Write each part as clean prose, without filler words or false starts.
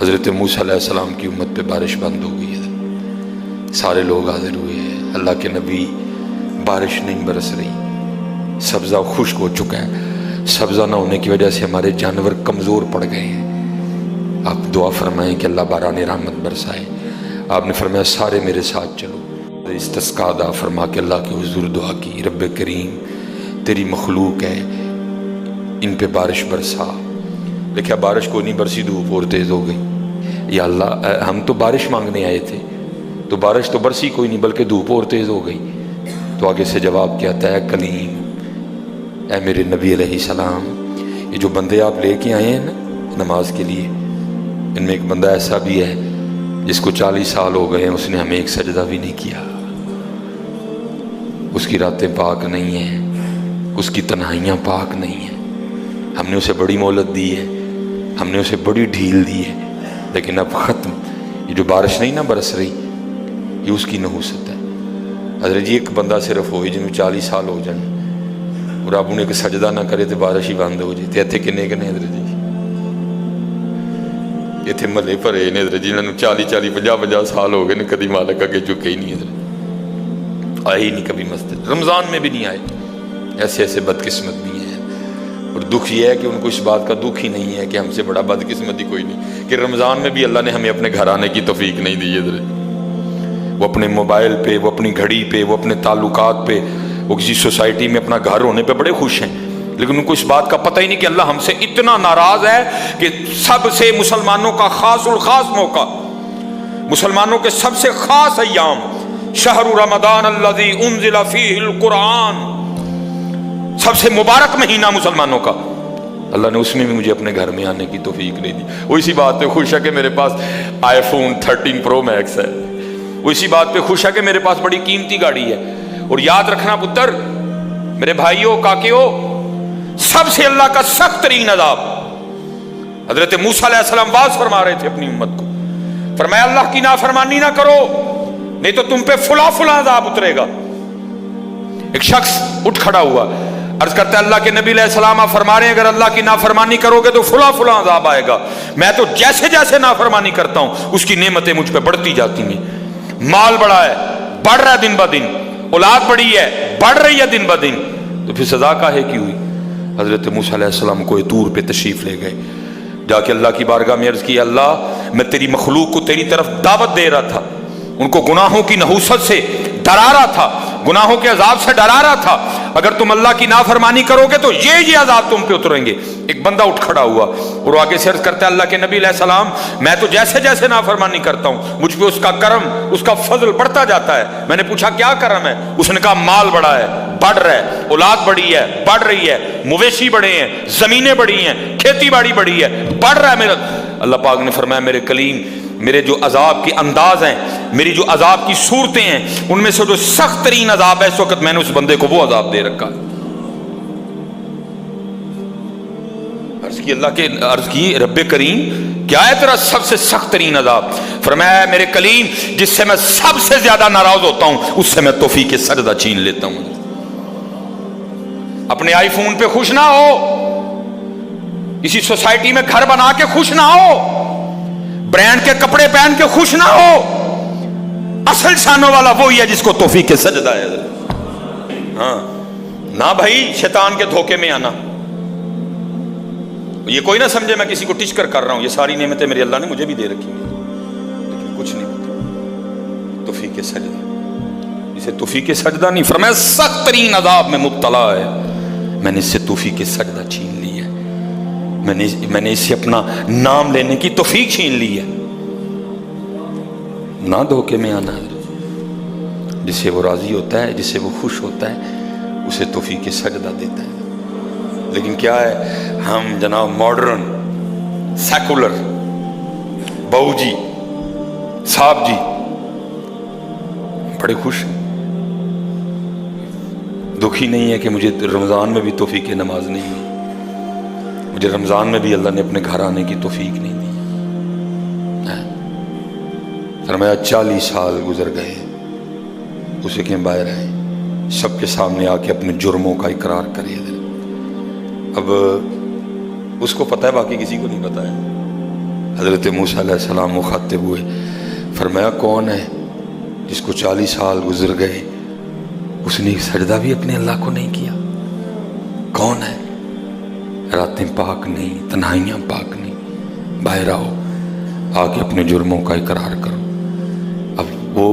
حضرت موسیٰ علیہ السلام کی امت پہ بارش بند ہو گئی ہے، سارے لوگ حاضر ہوئے ہیں، اللہ کے نبی بارش نہیں برس رہی، سبزہ خشک ہو چکا ہے، سبزہ نہ ہونے کی وجہ سے ہمارے جانور کمزور پڑ گئے ہیں، آپ دعا فرمائیں کہ اللہ باران رحمت برسائے۔ آپ نے فرمایا سارے میرے ساتھ چلو، استسقاء ادا فرما کے اللہ کے حضور دعا کی، رب کریم تیری مخلوق ہے، ان پہ بارش برسا۔ دیکھا بارش کو نہیں برسی، دھوپ اور تیز ہو گئی۔ یا اللہ ہم تو بارش مانگنے آئے تھے، تو بارش تو برسی کوئی نہیں بلکہ دھوپ اور تیز ہو گئی۔ تو آگے سے جواب کیا آتا ہے، کلیم اے میرے نبی علیہ السلام، یہ جو بندے آپ لے کے آئے ہیں نا نماز کے لیے، ان میں ایک بندہ ایسا بھی ہے جس کو 40 سال ہو گئے ہیں، اس نے ہمیں ایک سجدہ بھی نہیں کیا، اس کی راتیں پاک نہیں ہیں، اس کی تنہائیاں پاک نہیں ہیں، ہم نے اسے بڑی مہلت دی ہے، ہم نے اسے بڑی ڈھیل دی ہے، لیکن اب ختم۔ یہ جو بارش نہیں نہ برس رہی، یہ اس کی نحوست ہے۔ حضرت جی ایک بندہ صرف ہوئی جن میں 40 سال ہو جائیں اور آپ انہیں ایک سجدہ نہ کرے تو بارش ہی بند ہو جائے۔ اتنے کنے حضرت جی اتنے محلے بھرے نے حضرت جی، انہوں نے 40 سال ہو گئے نے، کدی مالک اگے چکے ہی نہیں، حضرت آئے ہی نہیں کبھی مسجد، رمضان میں بھی نہیں آئے۔ ایسے ایسے بدقسمت بھی ہیں، اور دکھ یہ ہے کہ ان کو اس بات کا دکھ ہی نہیں ہے کہ ہم سے بڑا بدقسمت ہی کوئی نہیں کہ رمضان میں بھی اللہ نے ہمیں اپنے گھر آنے کی توفیق نہیں دی۔ حضرت وہ اپنے موبائل پہ، وہ اپنی گھڑی پہ، وہ اپنے تعلقات پہ، وہ کسی سوسائٹی میں اپنا گھر ہونے پہ بڑے خوش ہیں، لیکن ان کو اس بات کا پتہ ہی نہیں کہ اللہ ہم سے اتنا ناراض ہے کہ سب سے مسلمانوں کا خاص الخاص موقع، مسلمانوں کے سب سے خاص ایام، شہر رمضان الذی انزل فیہ القرآن، سب سے مبارک مہینہ مسلمانوں کا، اللہ نے اس میں بھی مجھے اپنے گھر میں آنے کی توفیق نہیں دی۔ وہ اسی بات پہ خوش ہے کہ میرے پاس آئی فون 13 پرو میکس ہے، وہ اسی بات پہ خوش ہے کہ میرے پاس بڑی قیمتی گاڑی ہے۔ اور یاد رکھنا پتر، میرے بھائیوں کاکیوں، سب سے اللہ کا سخت ترین عذاب، حضرت موسیٰ علیہ السلام واز فرما رہے تھے اپنی امت کو، فرمایا اللہ کی نافرمانی نہ کرو نہیں تو تم پہ فلاں فلاں عذاب اترے گا۔ ایک شخص اٹھ کھڑا ہوا، عرض کرتا ہے اللہ کے نبی علیہ السلام آپ فرما رہے ہیں اگر اللہ کی نافرمانی کرو گے تو فلاں فلاں عذاب آئے گا، میں تو جیسے جیسے نافرمانی کرتا ہوں اس کی نعمتیں مجھ پہ بڑھتی جاتی ہیں، مال بڑا ہے، بڑھ رہا ہے دن بہ دن، اولاد بڑی ہے، بڑھ رہی ہے دن بہ دن، تو پھر سزا کاہے کی ہوئی؟ حضرت موسیٰ علیہ السلام کوہ طور پہ تشریف لے گئے، جا کے اللہ کی بارگاہ میں عرض کی، اللہ میں تیری مخلوق کو تیری طرف دعوت دے رہا تھا، ان کو گناہوں کی نحوست سے ڈرا رہا تھا، گناہوں کے عذاب سے ڈرا رہا تھا، اگر تم اللہ کی نافرمانی کرو گے تو یہ عذاب تم پہ اتریں گے۔ ایک بندہ اٹھ کھڑا ہوا اور آگے سے عرض کرتا ہے اللہ کے نبی علیہ السلام میں تو جیسے جیسے نافرمانی کرتا ہوں مجھ پہ اس کا کرم، اس کا فضل بڑھتا جاتا ہے۔ میں نے پوچھا کیا کرم ہے؟ اس نے کہا مال بڑا ہے، بڑھ رہا ہے، اولاد بڑی ہے، بڑھ رہی ہے، مویشی بڑے ہیں، زمینیں بڑی ہیں، کھیتی باڑی بڑی ہے، بڑھ رہا ہے میرا۔ اللہ پاک نے فرمایا میرے کلیم، میرے جو عذاب کے انداز ہیں، میری جو عذاب کی صورتیں ہیں، ان میں سے جو سخت ترین عذاب ہے اس وقت میں نے اس بندے کو وہ عذاب دے رکھا۔ عرض کی رب کریم کیا ہے تیرا سب سے سخت ترین عذاب؟ فرمایا میرے کلیم جس سے میں سب سے زیادہ ناراض ہوتا ہوں اس سے میں توفیق سجدہ چھین لیتا ہوں۔ اپنے آئی فون پہ خوش نہ ہو، کسی سوسائٹی میں گھر بنا کے خوش نہ ہو، برانڈ کے کپڑے پہن کے خوش نہ ہو، اصل شانوں والا وہی ہے جس کو توفیق سجدہ ہے۔ ہاں نہ بھائی شیطان کے دھوکے میں آنا، یہ کوئی نہ سمجھے میں کسی کو ٹچ کر رہا ہوں، یہ ساری نعمتیں میرے اللہ نے مجھے بھی دے رکھی ہیں، لیکن کچھ نہیں ہوتا توفیق سجدہ، اسے توفیق سجدہ نہیں فرمایا سخت ترین عذاب میں مبتلا ہے، میں نے اس سے توفیق سجدہ چھین لی ہے، میں نے اس سے اپنا نام لینے کی توفیق چھین لی ہے۔ نہ دھوکے میں آنا، جس سے وہ راضی ہوتا ہے، جس سے وہ خوش ہوتا ہے اسے توفیق سجدہ دیتا ہے۔ لیکن کیا ہے ہم جناب ماڈرن سیکولر بہو جی صاحب جی بڑے خوش ہیں، دکھی نہیں ہے کہ مجھے رمضان میں بھی توفیق نماز نہیں ہے، مجھے رمضان میں بھی اللہ نے اپنے گھر آنے کی توفیق نہیں دی۔ فرمایا 40 سال گزر گئے، اسے کہ باہر آئے، سب کے سامنے آ کے اپنے جرموں کا اقرار کرے۔ اب اس کو پتہ ہے، باقی کسی کو نہیں پتہ ہے۔ حضرت موسیٰ علیہ السلام مخاطب ہوئے، فرمایا کون ہے جس کو 40 سال گزر گئے اس نے سجدہ بھی اپنے اللہ کو نہیں کیا؟ کون ہے؟ راتیں پاک نہیں، تنہائیاں پاک نہیں، باہر آؤ، آ کے اپنے جرموں کا اقرار کرو۔ اب وہ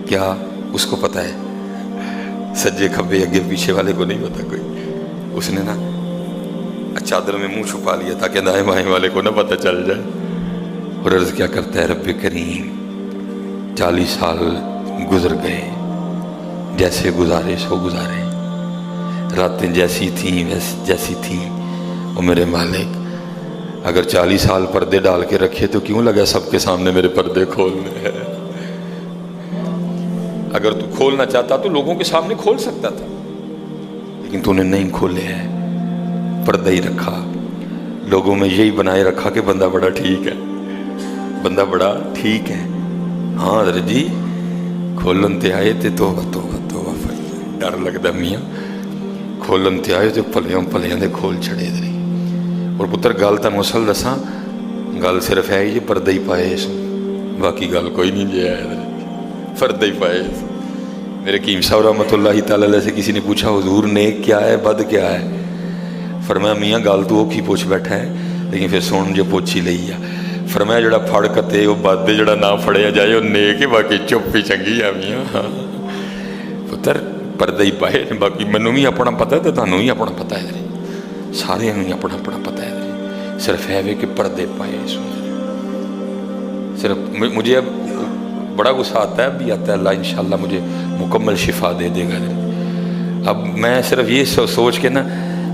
کیا اس کو پتہ ہے؟ سجے کھبے اگے پیچھے والے کو نہیں پتا کوئی۔ اس نے نا چادر میں منہ چھپا لیا تاکہ دائیں بائیں والے کو نہ پتہ چل جائے، اور عرض کیا کرتا ہے، رب کریم 40 سال گزر گئے، جیسے گزارے سو گزارے، راتیں جیسی تھیں جیسی تھیں، اور میرے مالک اگر 40 سال پردے ڈال کے رکھے تو کیوں لگا سب کے سامنے میرے پردے کھولنے ہیں؟ اگر تو کھولنا چاہتا تو لوگوں کے سامنے کھول سکتا تھا، لیکن تو نے نہیں کھولے ہیں، پردہ ہی رکھا، لوگوں میں یہی بنائے رکھا کہ بندہ بڑا ٹھیک ہے، بندہ بڑا ٹھیک ہے۔ ہاں حضرت جی کھولن تے آئے تے توبہ توبہ توبہ، ڈر لگتا میاں، کھولن تے آئے تے پلیاں پلیاں دے کھول چھڑے دے۔ اور پتر گل تا مسل دساں، گل صرف ہے یہ پردہ ہی پائے اس میں، باقی گل کوئی نہیں جی ہے، پردہ ہی پائے۔ میرے قیم صاحب رحمۃ اللہ تعالی علیہ سے کسی نے پوچھا حضور نیک کیا ہے بد کیا ہے؟ فرمایا میاں گل تو وہ کی پوچھ بیٹھا ہے، لیکن پھر سن جو پوچھ ہی لئی ہے۔ فرمایا جڑا پھڑ کتے وہ بد، جڑا نہ پھڑیا جائے وہ نیک ہے، باقی چپ ہی چنگی ہے میاں۔ پتر پردہ ہی پائے، باقی مینوں بھی اپنا پتہ ہے تو تانوں بھی اپنا پتہ ہے، سارے ہی اپنا اپنا پتہ ہے، صرف ہے کہ پردے پائے۔ صرف مجھے اب بڑا غصہ آتا ہے، اب بھی آتا ہے، اللہ انشاءاللہ مجھے مکمل شفا دے دے گا۔ اب میں صرف یہ سوچ کے نا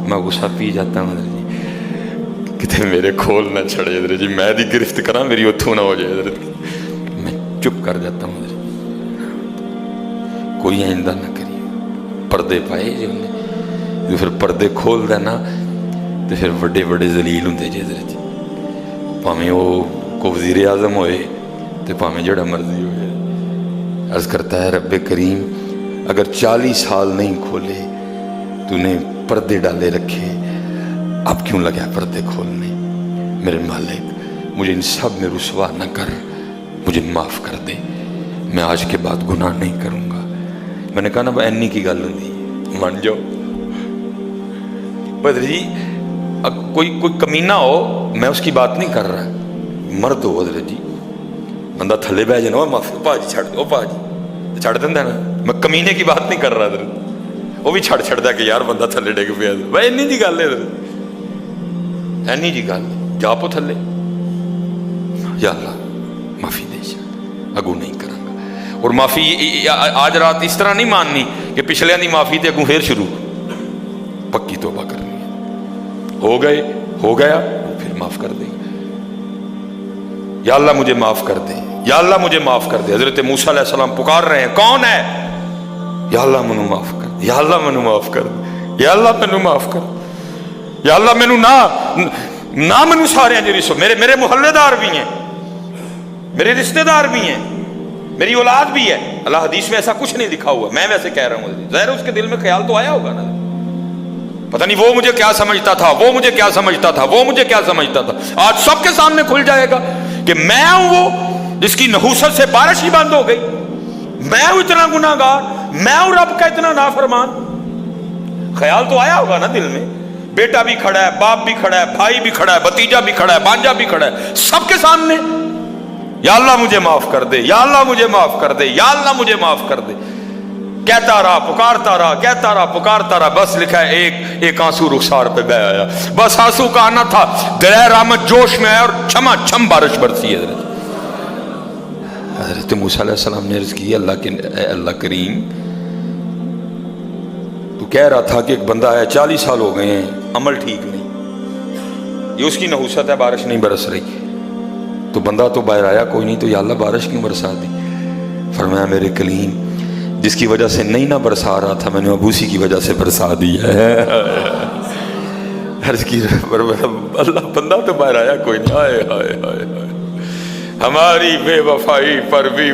میں غصہ پی جاتا ہوں، حضرت جی کتے میرے کھول نہ چھڑے، حضرت جی میں دی گرفت کرا میری اتھوں نہ ہو جائے، حضرت میں چپ کر جاتا ہوں، حضرت کوئی آئندہ نہ کری۔ پردے پائے جی انہیں، جو پھر پردے کھول دینا تو پھر بڑے بڑے ذلیل ہوں جی، حضرت جی پاویں وہ کو وزیر اعظم ہوئے تو پاویں جڑا مرضی ہوئے۔ عرض کرتا ہے رب کریم اگر 40 سال نہیں کھولے تو نے پردے ڈالے رکھے، اب کیوں لگا پردے کھولنے؟ میرے مالک مجھے ان سب میں رسوا نہ کر، مجھے معاف کر دے، میں آج کے بعد گناہ نہیں کروں گا۔ میں نے کہا نا اینی کی گل نہیں، مان جاؤ بدر جی، کوئی کمینہ ہو میں اس کی بات نہیں کر رہا، مرد ہو حضرت جی، بندہ تھلے بہ جانا معافی پا جی چھڑ دو، پا جی چھڑ دینا نا، میں کمینے کی بات نہیں کر رہا حضرت، وہ بھی چھڑ چھڑ دا کہ یار بندہ تھلے ڈگ پیا، بھائی اینی جی گل ہے حضرت، اینی جی گل جا پو تھلے، یا اللہ معافی دے جا، اگو نہیں کروں گا۔ اور معافی آج رات اس طرح نہیں ماننی کہ پچھلے دی معافی تے اگوں پھر شروع، پکی توبہ کرنی ہے، ہو گئے ہو گیا پھر معاف کر دے، یا اللہ مجھے معاف کر دے، یا اللہ مجھے معاف کر دے۔ حضرت موسیٰ علیہ السلام پکار رہے ہیں، کون ہے؟ یا اللہ مینو معاف کر دے، یا اللہ مینو معاف کر دے، یا اللہ مینو معاف کر دے، یا اللہ مینو نہ مینو سارے ہیں جی، میرے محلے دار بھی ہیں، میرے رشتہ دار بھی ہیں، میری اولاد بھی ہے۔ اللہ حدیث میں ایسا کچھ نہیں لکھا ہوا، میں ویسے کہہ رہا ہوں، ظاہر اس کے دل میں خیال تو آیا ہوگا نا، پتہ نہیں وہ مجھے کیا سمجھتا تھا، وہ مجھے کیا سمجھتا تھا، وہ مجھے کیا سمجھتا تھا۔ آج سب کے سامنے کھل جائے گا کہ میں ہوں وہ جس کی نحوست سے بارش ہی بند ہو گئی، میں ہوں اتنا گناہ گار، میں ہوں رب کا اتنا نافرمان۔ خیال تو آیا ہوگا نا دل میں، بیٹا بھی کھڑا ہے، باپ بھی کھڑا ہے، بھائی بھی کھڑا ہے، بھتیجا بھی کھڑا ہے، بانجا بھی کھڑا ہے، سب کے سامنے یا اللہ مجھے معاف کر دے، یا اللہ مجھے معاف کر دے، یا اللہ مجھے معاف کر دے، کہتا رہا پکارتا رہا، کہتا رہا پکارتا رہا، بس لکھا ہے ایک آنسو رخسار پہ بہ آیا، بس آنسو کا آنا تھا، دریائے رحمت جوش میں آیا اور چھما چھم بارش برسی ہے۔ حضرت موسیٰ علیہ السلام نے عرض کی، اللہ کریم تو کہہ رہا تھا کہ ایک بندہ ہے 40 سال ہو گئے ہیں، عمل ٹھیک نہیں، یہ اس کی نحوست ہے، بارش نہیں برس رہی، تو بندہ تو باہر آیا کوئی نہیں، تو یا اللہ بارش کیوں برسا دی؟ فرمایا میرے کلیم جس کی وجہ سے نہیں نہ برسا رہا تھا میں نے اب اسی کی وجہ سے برسا دی ہے۔ عرض کی اللہ بندہ تو باہر آیا کوئی نہیں، ہائے ہائے ہائے ہائے، ہماری بے وفائی پر بھی